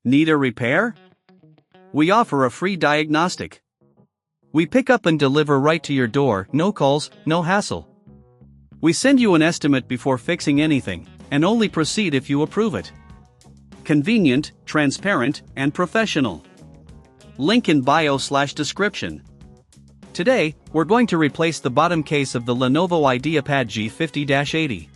Need a repair? We offer a free diagnostic. We pick up and deliver right to your door, no calls, no hassle. We send you an estimate before fixing anything, and only proceed if you approve it. Convenient, transparent, and professional. Link in bio/description. Today, we're going to replace the bottom case of the Lenovo IdeaPad G50-80.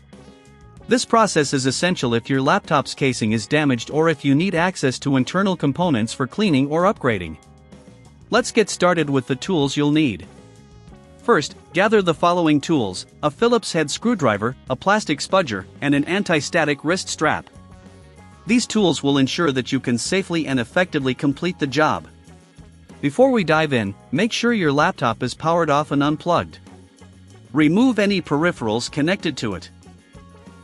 This process is essential if your laptop's casing is damaged or if you need access to internal components for cleaning or upgrading. Let's get started with the tools you'll need. First, gather the following tools: a Phillips head screwdriver, a plastic spudger, and an anti-static wrist strap. These tools will ensure that you can safely and effectively complete the job. Before we dive in, make sure your laptop is powered off and unplugged. Remove any peripherals connected to it.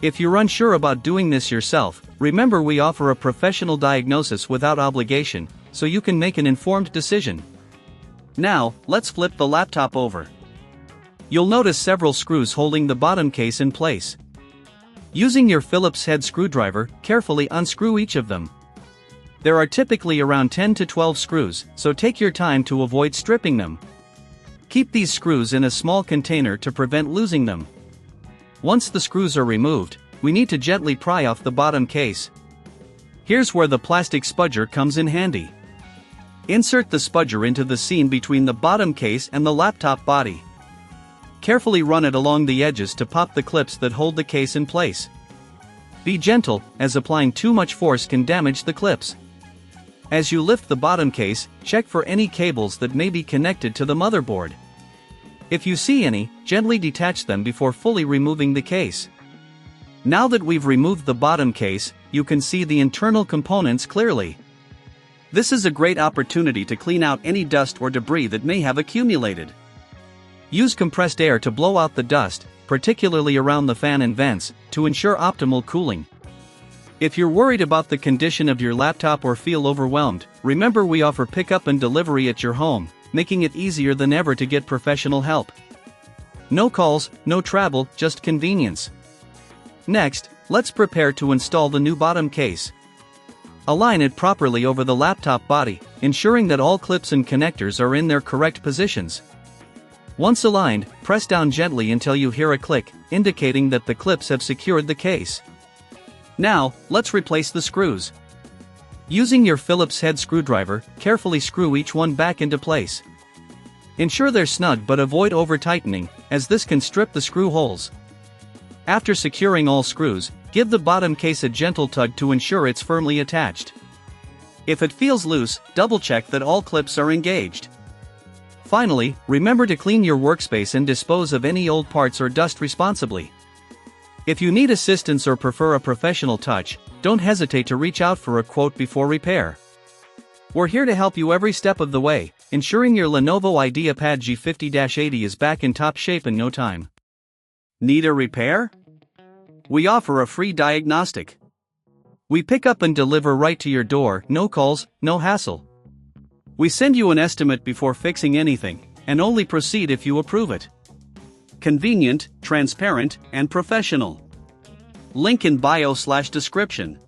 If you're unsure about doing this yourself, remember we offer a professional diagnosis without obligation, so you can make an informed decision. Now, let's flip the laptop over. You'll notice several screws holding the bottom case in place. Using your Phillips head screwdriver, carefully unscrew each of them. There are typically around 10 to 12 screws, so take your time to avoid stripping them. Keep these screws in a small container to prevent losing them. Once the screws are removed, we need to gently pry off the bottom case. Here's where the plastic spudger comes in handy. Insert the spudger into the seam between the bottom case and the laptop body. Carefully run it along the edges to pop the clips that hold the case in place. Be gentle, as applying too much force can damage the clips. As you lift the bottom case, check for any cables that may be connected to the motherboard. If you see any, gently detach them before fully removing the case. Now that we've removed the bottom case, you can see the internal components clearly. This is a great opportunity to clean out any dust or debris that may have accumulated. Use compressed air to blow out the dust, particularly around the fan and vents, to ensure optimal cooling. If you're worried about the condition of your laptop or feel overwhelmed, remember we offer pickup and delivery at your home, making it easier than ever to get professional help. No calls, no travel, just convenience. Next, let's prepare to install the new bottom case. Align it properly over the laptop body, ensuring that all clips and connectors are in their correct positions. Once aligned, press down gently until you hear a click, indicating that the clips have secured the case. Now, let's replace the screws. Using your Phillips head screwdriver, carefully screw each one back into place. Ensure they're snug but avoid over-tightening, as this can strip the screw holes. After securing all screws, give the bottom case a gentle tug to ensure it's firmly attached. If it feels loose, double-check that all clips are engaged. Finally, remember to clean your workspace and dispose of any old parts or dust responsibly. If you need assistance or prefer a professional touch, don't hesitate to reach out for a quote before repair. We're here to help you every step of the way, ensuring your Lenovo IdeaPad G50-80 is back in top shape in no time. Need a repair? We offer a free diagnostic. We pick up and deliver right to your door, no calls, no hassle. We send you an estimate before fixing anything, and only proceed if you approve it. Convenient, transparent, and professional. Link in bio/description.